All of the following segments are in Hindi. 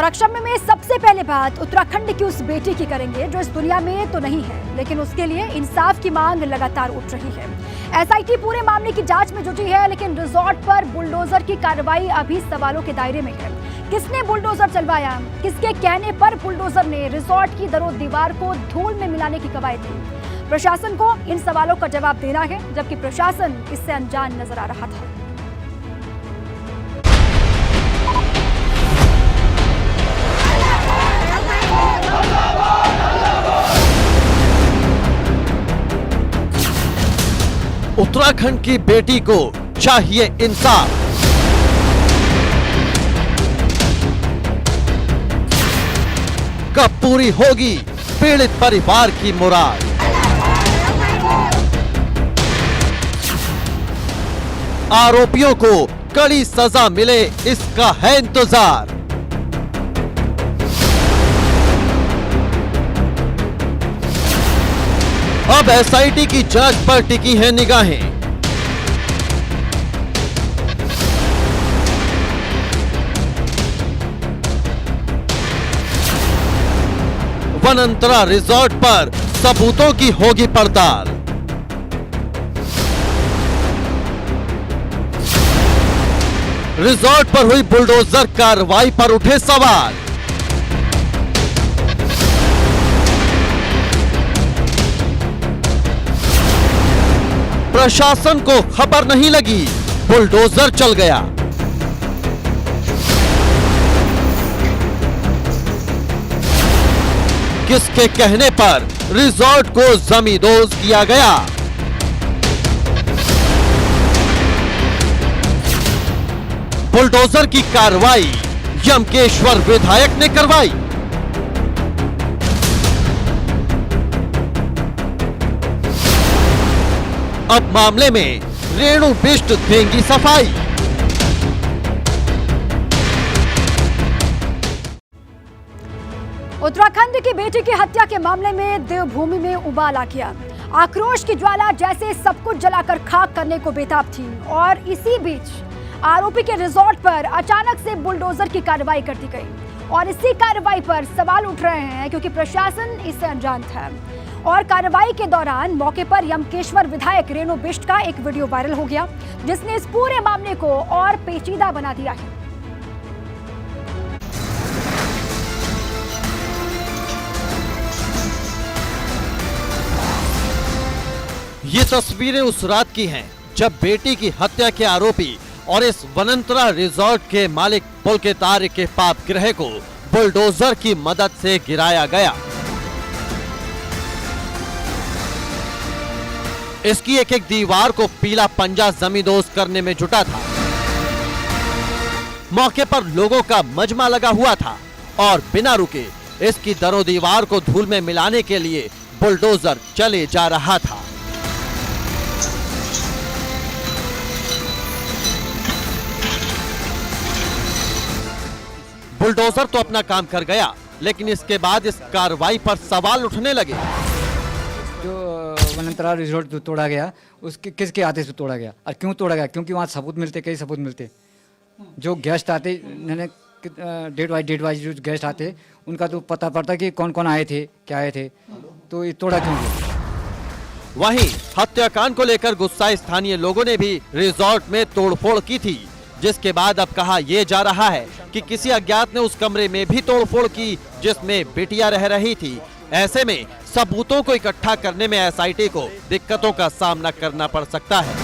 और अक्षम्य में सबसे पहले बात उत्तराखंड की उस बेटी की करेंगे जो इस दुनिया में तो नहीं है, लेकिन उसके लिए इंसाफ की मांग लगातार उठ रही है। एसआईटी पूरे मामले की जांच में जुटी है, लेकिन रिजॉर्ट पर बुलडोजर की कार्रवाई अभी सवालों के दायरे में है। किसने बुलडोजर चलवाया, किसके कहने पर बुलडोजर ने रिजॉर्ट की दरो दीवार को धूल में मिलाने की कवायद की? प्रशासन को इन सवालों का जवाब देना है, जबकि प्रशासन इससे अनजान नजर आ रहा था। उत्तराखंड की बेटी को चाहिए इंसाफ। कब पूरी होगी पीड़ित परिवार की मुराद? आरोपियों को कड़ी सजा मिले, इसका है इंतजार। अब एसआईटी की जांच पर टिकी हैं निगाहें। वनंतरा रिजॉर्ट पर सबूतों की होगी पड़ताल। रिजॉर्ट पर हुई बुलडोजर कार्रवाई पर उठे सवाल। प्रशासन को खबर नहीं लगी, बुलडोजर चल गया। किसके कहने पर रिजॉर्ट को जमींदोज किया गया? बुलडोजर की कार्रवाई यमकेश्वर विधायक ने करवाई। अब मामले में रेणु बिष्ट देंगी सफाई। उत्तराखंड की बेटी की हत्या के मामले में देवभूमि में उबाल आ गया। आक्रोश की ज्वाला जैसे सब कुछ जलाकर खाक करने को बेताब थी, और इसी बीच आरोपी के रिजॉर्ट पर अचानक से बुलडोजर की कार्रवाई कर दी गई। और इसी कार्रवाई पर सवाल उठ रहे हैं क्योंकि प्रशासन इससे अनजान था। और कार्रवाई के दौरान मौके पर यमकेश्वर विधायक रेणु बिष्ट का एक वीडियो वायरल हो गया, जिसने इस पूरे मामले को और पेचीदा बना दिया है। ये तस्वीरें उस रात की हैं जब बेटी की हत्या के आरोपी और इस वनंतरा रिजॉर्ट के मालिक पुल के तार के पाप गृह को बुलडोजर की मदद से गिराया गया। इसकी एक एक दीवार को पीला पंजा जमींदोज करने में जुटा था। मौके पर लोगों का मजमा लगा हुआ था और बिना रुके इसकी दरो दीवार को धूल में मिलाने के लिए बुलडोजर चले जा रहा था। बुलडोजर तो अपना काम कर गया, लेकिन इसके बाद इस कार्रवाई पर सवाल उठने लगे। जो वनंतरा रिजॉर्ट तोड़ा गया, उसके किसके आदेश से तोड़ा गया और क्यों तोड़ा गया? क्योंकि वहाँ सबूत मिलते, कई सबूत मिलते। जो गेस्ट आते, डेट वाइज जो गेस्ट आते, उनका तो पता पड़ता कि कौन कौन आए थे, क्या आए थे, तो ये तोड़ा क्यों गया? वहीं हत्याकांड को लेकर गुस्साए स्थानीय लोगों ने भी रिजॉर्ट में तोड़फोड़ की थी, जिसके बाद अब कहा यह जा रहा है कि किसी अज्ञात ने उस कमरे में भी तोड़फोड़ की जिसमें बिटिया रह रही थी। ऐसे में सबूतों को इकट्ठा करने में एसआईटी को दिक्कतों का सामना करना पड़ सकता है।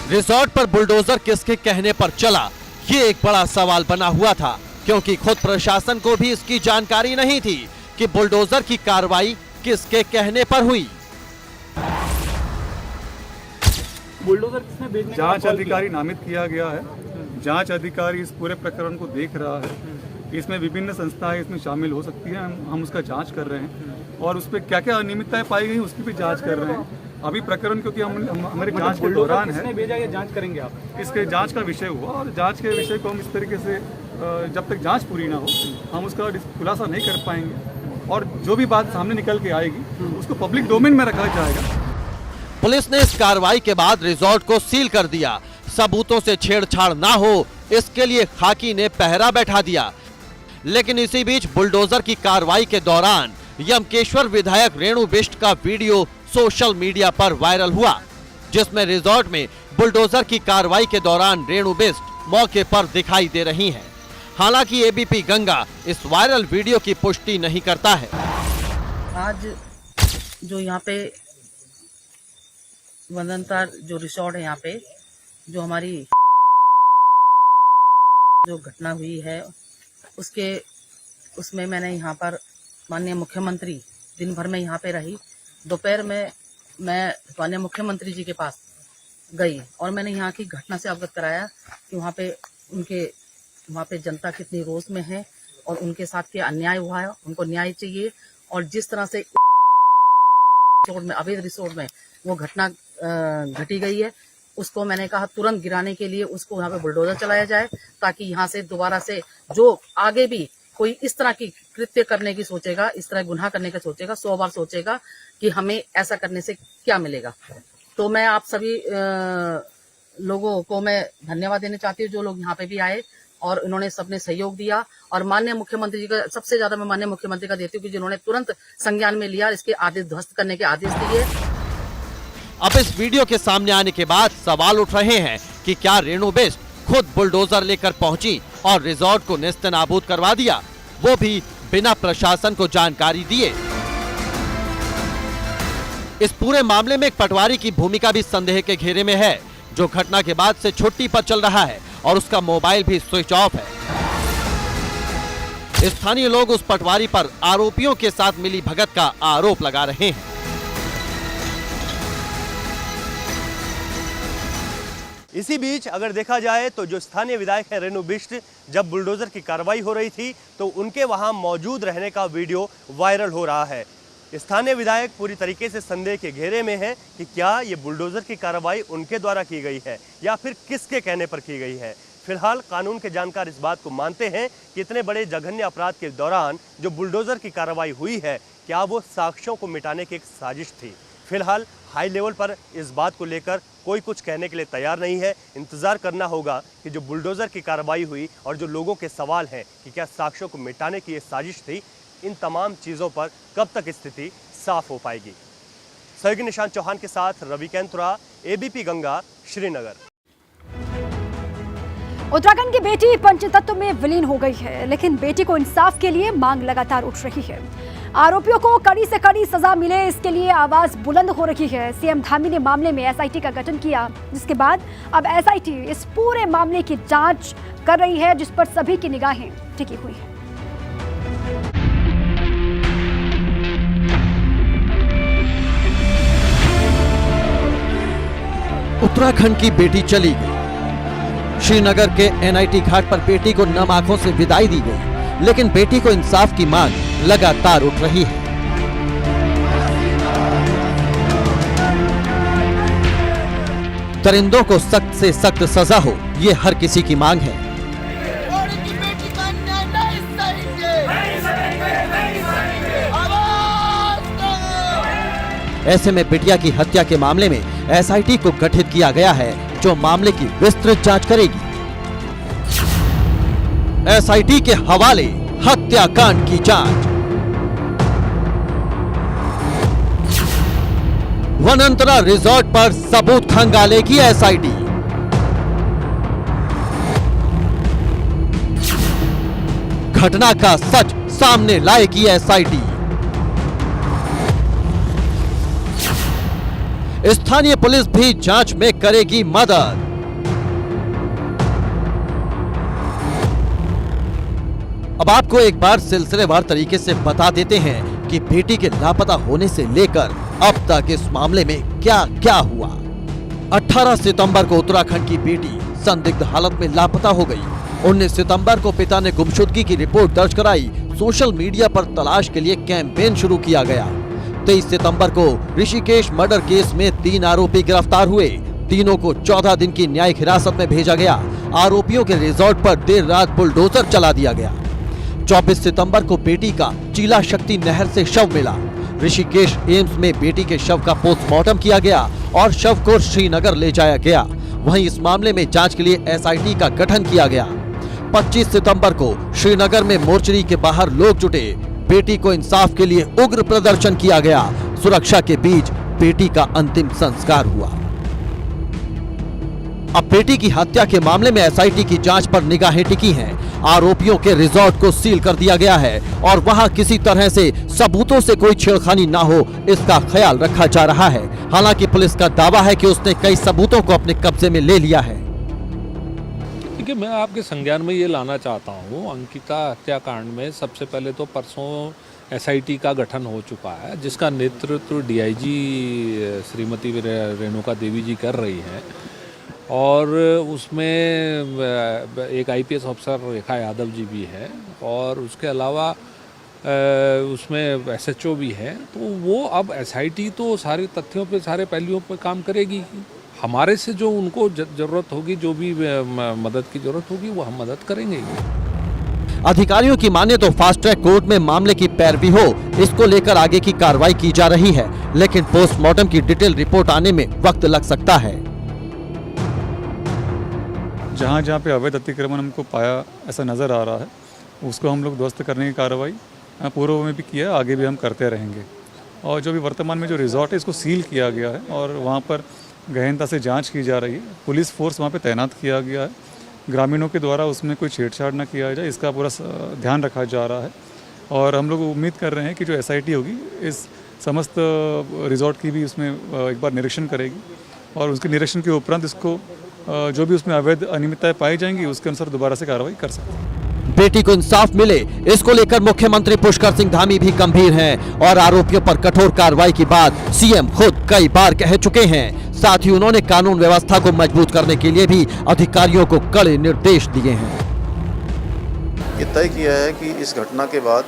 रिजॉर्ट पर बुलडोजर किसके कहने पर चला, ये एक बड़ा सवाल बना हुआ था, क्योंकि खुद प्रशासन को भी इसकी जानकारी नहीं थी कि बुलडोजर की कार्रवाई किसके कहने पर हुई। बुलडोजर किसने भेजने का जांच अधिकारी नामित किया गया है। जांच अधिकारी इस पूरे प्रकरण को देख रहा है। इसमें विभिन्न संस्थाएं इसमें शामिल हो सकती हैं। हम उसका जांच कर रहे हैं और उस पर क्या क्या अनियमितताएं पाई गई उसकी भी जांच कर रहे हैं। अभी प्रकरण क्योंकि हमारे जांच के दौरान है, भेजा या जांच करेंगे आप? इसके जांच का विषय हुआ और जांच के विषय को हम इस तरीके से जब तक जांच पूरी ना हो हम उसका खुलासा नहीं कर पाएंगे, और जो भी बात सामने निकल के आएगी उसको पब्लिक डोमेन में रखा जाएगा। पुलिस ने इस कार्रवाई के बाद रिजॉर्ट को सील कर दिया। सबूतों से छेड़छाड़ ना हो इसके लिए खाकी ने पहरा बैठा दिया। लेकिन इसी बीच बुलडोजर की कार्रवाई के दौरान यमकेश्वर विधायक रेणु बिष्ट का वीडियो सोशल मीडिया पर वायरल हुआ, जिसमें रिजॉर्ट में बुलडोजर की कार्रवाई के दौरान रेणु बिष्ट मौके पर दिखाई दे रही हैं। हालांकि एबीपी गंगा इस वायरल वीडियो की पुष्टि नहीं करता है। आज जो यहाँ पे वनंतार जो रिसोर्ट है, यहाँ पे जो हमारी जो घटना हुई है उसमें मैंने यहाँ पर माननीय मुख्यमंत्री दिन भर में यहाँ पे रही। दोपहर में मैं माननीय मुख्यमंत्री जी के पास गई और मैंने यहाँ की घटना से अवगत कराया कि वहाँ पे जनता कितनी रोष में है और उनके साथ क्या अन्याय हुआ है, उनको न्याय चाहिए। और जिस तरह से अवैध रिसोर्ट में वो घटना घटी गई है, उसको मैंने कहा तुरंत गिराने के लिए उसको यहाँ पे बुलडोजर चलाया जाए, ताकि यहाँ से दोबारा से जो आगे भी कोई इस तरह की कृत्य करने की सोचेगा, इस तरह गुनाह करने का सोचेगा, 100 बार सोचेगा कि हमें ऐसा करने से क्या मिलेगा। तो मैं आप सभी लोगों को मैं धन्यवाद देना चाहती हूँ, जो लोग यहाँ पे भी आए और इन्होंने सबने सहयोग दिया। और माननीय मुख्यमंत्री जी का सबसे ज्यादा मैं माननीय मुख्यमंत्री का देती हूँ कि जिन्होंने तुरंत संज्ञान में लिया, इसके आदेश ध्वस्त करने के आदेश दिए। अब इस वीडियो के सामने आने के बाद सवाल उठ रहे हैं कि क्या रेणु बिष्ट खुद बुलडोजर लेकर पहुंची और रिजॉर्ट को नेस्तनाबूद करवा दिया, वो भी बिना प्रशासन को जानकारी दिए। इस पूरे मामले में एक पटवारी की भूमिका भी संदेह के घेरे में है, जो घटना के बाद से छुट्टी पर चल रहा है और उसका मोबाइल भी स्विच ऑफ है। स्थानीय लोग उस पटवारी पर आरोपियों के साथ मिली भगत का आरोप लगा रहे हैं। इसी बीच अगर देखा जाए तो जो स्थानीय विधायक है रेणु बिष्ट, जब बुलडोजर की कार्रवाई हो रही थी तो उनके वहां मौजूद रहने का वीडियो वायरल हो रहा है। स्थानीय विधायक पूरी तरीके से संदेह के घेरे में है कि क्या ये बुलडोजर की कार्रवाई उनके द्वारा की गई है या फिर किसके कहने पर की गई है। फिलहाल कानून के जानकार इस बात को मानते हैं कि इतने बड़े जघन्य अपराध के दौरान जो बुलडोजर की कार्रवाई हुई है, क्या वो साक्ष्यों को मिटाने की एक साजिश थी। फिलहाल हाई लेवल पर इस बात को लेकर कोई कुछ कहने के लिए तैयार नहीं है। इंतजार करना होगा कि जो बुलडोजर की कार्रवाई हुई और जो लोगों के सवाल हैं कि क्या साक्ष्यों को मिटाने की ये साजिश थी, इन तमाम चीज़ों पर कब तक स्थिति साफ हो पाएगी। सहयोगी निशांत चौहान के साथ रवि कैंतुरा, एबीपी गंगा, श्रीनगर। उत्तराखंड की बेटी पंचतत्व में विलीन हो गई है, लेकिन बेटी को इंसाफ के लिए मांग लगातार उठ रही है। आरोपियों को कड़ी से कड़ी सजा मिले, इसके लिए आवाज बुलंद हो रही है। सीएम धामी ने मामले में एसआईटी का गठन किया, जिसके बाद अब एसआईटी इस पूरे मामले की जांच कर रही है, जिस पर सभी की निगाहें टिकी हुई है। उत्तराखंड की बेटी चली गई। श्रीनगर के एनआईटी घाट पर बेटी को नम आंखों से विदाई दी गई, लेकिन बेटी को इंसाफ की मांग लगातार उठ रही है। दरिंदों को सख्त से सख्त सजा हो, ये हर किसी की मांग है। ऐसे में बिटिया की हत्या के मामले में एसआईटी को गठित किया गया है, जो मामले की विस्तृत जांच करेगी। एसआईटी के हवाले हत्याकांड की जांच। वनंतरा रिजॉर्ट पर सबूत खंगालेगी एसआईटी। घटना का सच सामने लाएगी एसआईटी। स्थानीय पुलिस भी जांच में करेगी मदद। अब आपको एक बार सिलसिलेवार तरीके से बता देते हैं कि बेटी के लापता होने से लेकर अब तक इस मामले में क्या क्या हुआ। 18 सितंबर को उत्तराखंड की बेटी संदिग्ध हालत में लापता हो गई। 19 सितंबर को पिता ने गुमशुदगी की रिपोर्ट दर्ज कराई। सोशल मीडिया पर तलाश के लिए कैंपेन शुरू किया गया। 23 सितंबर को ऋषिकेश मर्डर केस में 3 आरोपी गिरफ्तार हुए। तीनों को 14 दिन की न्यायिक हिरासत में भेजा गया। आरोपियों के रिजॉर्ट पर देर रात बुलडोजर चला दिया गया। 24 सितंबर को बेटी का चीला शक्ति नहर से शव मिला। ऋषिकेश एम्स में बेटी के शव का पोस्टमार्टम किया गया और शव को श्रीनगर ले जाया गया। वहीं इस मामले में जांच के लिए एसआईटी का गठन किया गया। 25 सितंबर को श्रीनगर में मोर्चरी के बाहर लोग जुटे। बेटी को इंसाफ के लिए उग्र प्रदर्शन किया गया। सुरक्षा के बीच बेटी का अंतिम संस्कार हुआ। अब बेटी की हत्या के मामले में एसआईटी की जांच पर निगाहें टिकी हैं। आरोपियों के रिजॉर्ट को सील कर दिया गया है और वहां किसी तरह से सबूतों से कोई छेड़खानी ना हो, इसका ख्याल रखा जा रहा है। हालांकि पुलिस का दावा है कि उसने कई सबूतों को अपने कब्जे में ले लिया है। देखिए, मैं आपके संज्ञान में ये लाना चाहता हूँ, अंकिता हत्याकांड में सबसे पहले तो परसों एसआईटी का गठन हो चुका है, जिसका नेतृत्व डीआईजी श्रीमती रेणुका देवी जी कर रही हैं और उसमें एक आईपीएस अफसर रेखा यादव जी भी है और उसके अलावा उसमें एसएचओ भी है। तो वो अब एसआईटी तो सारे तथ्यों पे, सारे पहलुओं पे काम करेगी। हमारे से जो उनको ज़रूरत होगी, जो भी मदद की ज़रूरत होगी, वो हम मदद करेंगे। अधिकारियों की माने तो फास्ट ट्रैक कोर्ट में मामले की पैरवी हो, इसको लेकर आगे की कार्रवाई की जा रही है, लेकिन पोस्टमार्टम की डिटेल रिपोर्ट आने में वक्त लग सकता है। जहाँ जहाँ पे अवैध अतिक्रमण हमको पाया ऐसा नज़र आ रहा है, उसको हम लोग ध्वस्त करने की कार्रवाई पूर्व में भी किया, आगे भी हम करते रहेंगे। और जो भी वर्तमान में जो रिजॉर्ट है, इसको सील किया गया है और वहाँ पर गहनता से जांच की जा रही है। पुलिस फोर्स वहाँ पे तैनात किया गया है। ग्रामीणों के द्वारा उसमें कोई छेड़छाड़ ना किया जाए, इसका पूरा ध्यान रखा जा रहा है। और हम लोग उम्मीद कर रहे हैं कि जो एसआईटी होगी, इस समस्त रिजॉर्ट की भी उसमें एक बार निरीक्षण करेगी और उसके निरीक्षण के उपरांत इसको जो भी उसमें अवैध अनियमितताएं पाई जाएंगी, उसके अनुसार दोबारा से कार्रवाई कर सकते हैं। बेटी को इंसाफ मिले, इसको लेकर मुख्यमंत्री पुष्कर सिंह धामी भी गंभीर हैं और आरोपियों पर कठोर कार्रवाई की बात सीएम खुद कई बार कह चुके हैं। साथ ही उन्होंने कानून व्यवस्था को मजबूत करने के लिए भी अधिकारियों को कड़े निर्देश दिए हैं। ये तय किया है कि इस घटना के बाद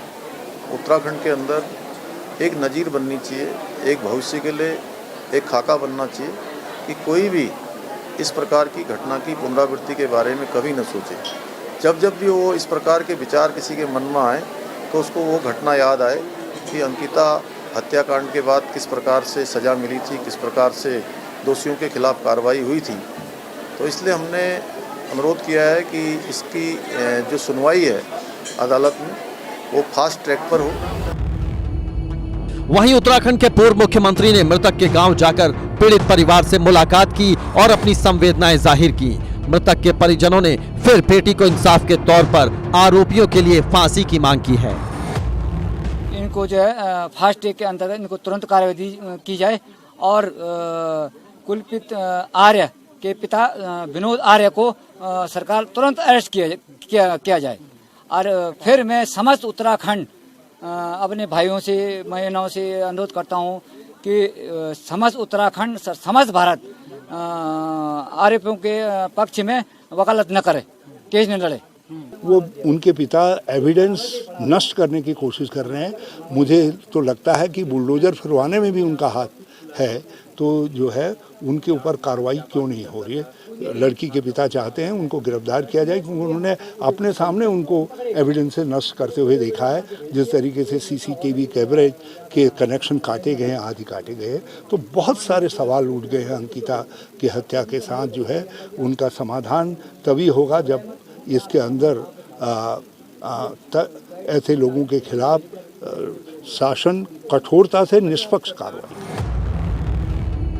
उत्तराखंड के अंदर एक नज़ीर बननी चाहिए, एक भविष्य के लिए एक खाका बनना चाहिए कि कोई भी इस प्रकार की घटना की पुनरावृत्ति के बारे में कभी न सोचे। जब जब भी वो इस प्रकार के विचार किसी के मन में आए तो उसको वो घटना याद आए कि अंकिता हत्याकांड के बाद किस प्रकार से सज़ा मिली थी, किस प्रकार से दोषियों के खिलाफ कार्रवाई हुई थी। तो इसलिए हमने अनुरोध किया है कि इसकी जो सुनवाई है अदालत में, वो फास्ट ट्रैक पर हो। वहीं उत्तराखंड के पूर्व मुख्यमंत्री ने मृतक के गांव जाकर पीड़ित परिवार से मुलाकात की और अपनी संवेदनाएं जाहिर की। मृतक के परिजनों ने फिर बेटी को इंसाफ के तौर पर आरोपियों के लिए फांसी की मांग की है। इनको जो है फास्ट ट्रैक के अंतर्गत इनको तुरंत कार्रवाई की जाए और कुलपित आर्य के पिता विनोद आर्य को सरकार तुरंत अरेस्ट किया जाए। और फिर मैं समस्त उत्तराखंड अपने भाइयों से, बहनों से अनुरोध करता हूं कि समस्त उत्तराखंड, समस्त भारत आरोपियों के पक्ष में वकालत न करे, केस न लड़े। वो उनके पिता एविडेंस नष्ट करने की कोशिश कर रहे हैं। मुझे तो लगता है कि बुलडोजर फिरवाने में भी उनका हाथ है, तो जो है उनके ऊपर कार्रवाई क्यों नहीं हो रही है। लड़की के पिता चाहते हैं उनको गिरफ्तार किया जाए, क्योंकि उन्होंने अपने सामने उनको एविडेंस से नष्ट करते हुए देखा है। जिस तरीके से सीसीटीवी कैमरे के कनेक्शन काटे गए हैं, आदि काटे गए, तो बहुत सारे सवाल उठ गए हैं। अंकिता की हत्या के साथ जो है उनका समाधान तभी होगा जब इसके अंदर ऐसे लोगों के खिलाफ शासन कठोरता से निष्पक्ष कार्रवाई।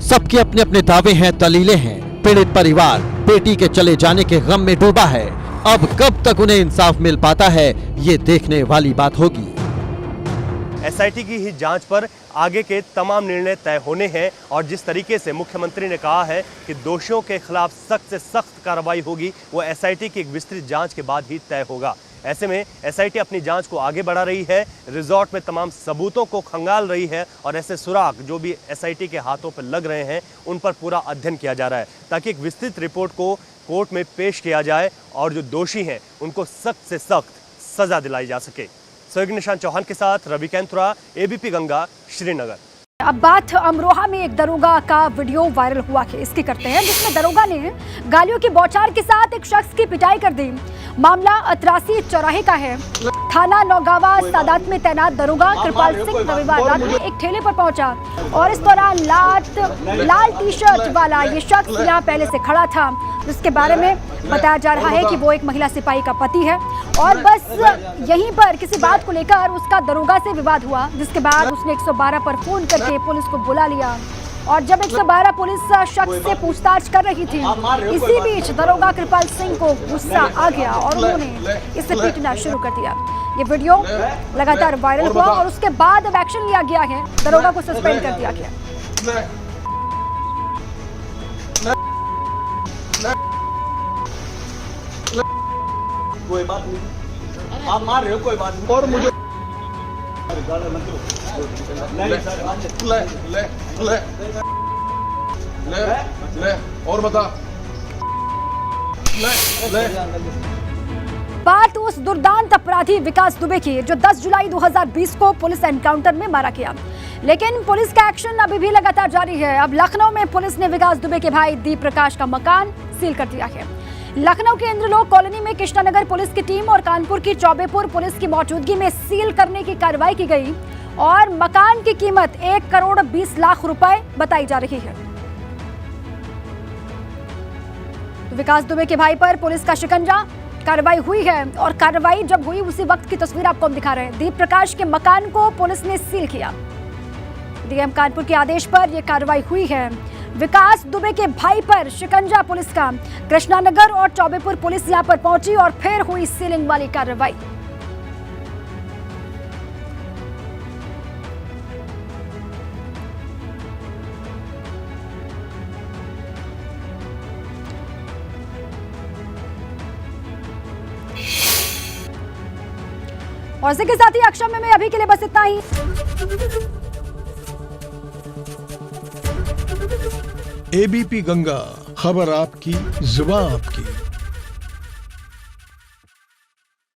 सबके अपने अपने दावे हैं, दलीलें हैं। पीड़ित परिवार बेटी के चले जाने के गम में डूबा है। अब कब तक उन्हें इंसाफ मिल पाता है, ये देखने वाली बात होगी। एसआईटी की ही जांच पर आगे के तमाम निर्णय तय होने हैं और जिस तरीके से मुख्यमंत्री ने कहा है कि दोषियों के खिलाफ सख्त से सख्त कार्रवाई होगी, वो एसआईटी की एक विस्तृत जांच के बाद ही तय होगा। ऐसे में एसआईटी अपनी जांच को आगे बढ़ा रही है, रिजॉर्ट में तमाम सबूतों को खंगाल रही है और ऐसे सुराग जो भी एसआईटी के हाथों पर लग रहे हैं, उन पर पूरा अध्ययन किया जा रहा है ताकि एक विस्तृत रिपोर्ट को कोर्ट में पेश किया जाए और जो दोषी हैं उनको सख्त से सख्त सजा दिलाई जा सके। सहयोगी निशांत चौहान के साथ रवि कैंथुरा, एबीपी गंगा, श्रीनगर। अब बात अमरोहा में एक दरोगा का वीडियो वायरल हुआ केस की करते हैं, जिसमें दरोगा ने गालियों की बौछार के साथ एक शख्स की पिटाई कर दी। मामला अतरासी चौराहे का है। थाना नौगावा सादात में तैनात दरोगा कृपाल सिंह रविवार रात में एक ठेले पर पहुंचा और इस दौरान लाल टी शर्ट वाला ये शख्स यहाँ पहले से खड़ा था, जिसके बारे में बताया जा रहा है कि वो एक महिला सिपाही का पति है और बस यहीं पर किसी बात को लेकर उसका दरोगा से विवाद हुआ, जिसके बाद उसने 112 पर फोन करके पुलिस को बुला लिया और जब 112 पुलिस शख्स से पूछताछ कर रही थी, इसी बीच दरोगा कृपाल सिंह को गुस्सा आ गया और उन्होंने इसे पीटना शुरू कर दिया। ये वीडियो लगातार वायरल हुआ और उसके बाद अब एक्शन लिया गया है, दरोगा को सस्पेंड कर दिया गया। कोई बात नहीं, आप मार रहे हो, कोई बात नहीं। और मुझे ले और बता ले। बात उस दुर्दांत अपराधी विकास दुबे की जो 10 जुलाई 2020 को पुलिस एनकाउंटर में मारा गया, लेकिन पुलिस का एक्शन अभी भी लगातार जारी है। अब लखनऊ में पुलिस ने विकास दुबे के भाई दीप प्रकाश का मकान सील कर दिया है। लखनऊ के इंद्रलोक कॉलोनी में कृष्णानगर पुलिस की टीम और कानपुर की चौबेपुर पुलिस की मौजूदगी में सील करने की कार्रवाई की गई और मकान की कीमत 1 करोड़ 20 लाख रुपए बताई जा रही है। विकास दुबे के भाई पर पुलिस का शिकंजा, कार्रवाई हुई है और कार्रवाई जब हुई उसी वक्त की तस्वीर आपको हम दिखा रहे हैं। दीप प्रकाश के मकान को पुलिस ने सील किया। डीएम कानपुर के आदेश पर यह कार्रवाई हुई है। विकास दुबे के भाई पर शिकंजा पुलिस का, कृष्णानगर और चौबेपुर पुलिस यहां पर पहुंची और फिर हुई सीलिंग वाली कार्रवाई। और इसी के साथ ही अक्षम में अभी के लिए बस इतना ही। एबीपी गंगा, खबर आपकी, जुबान आपकी।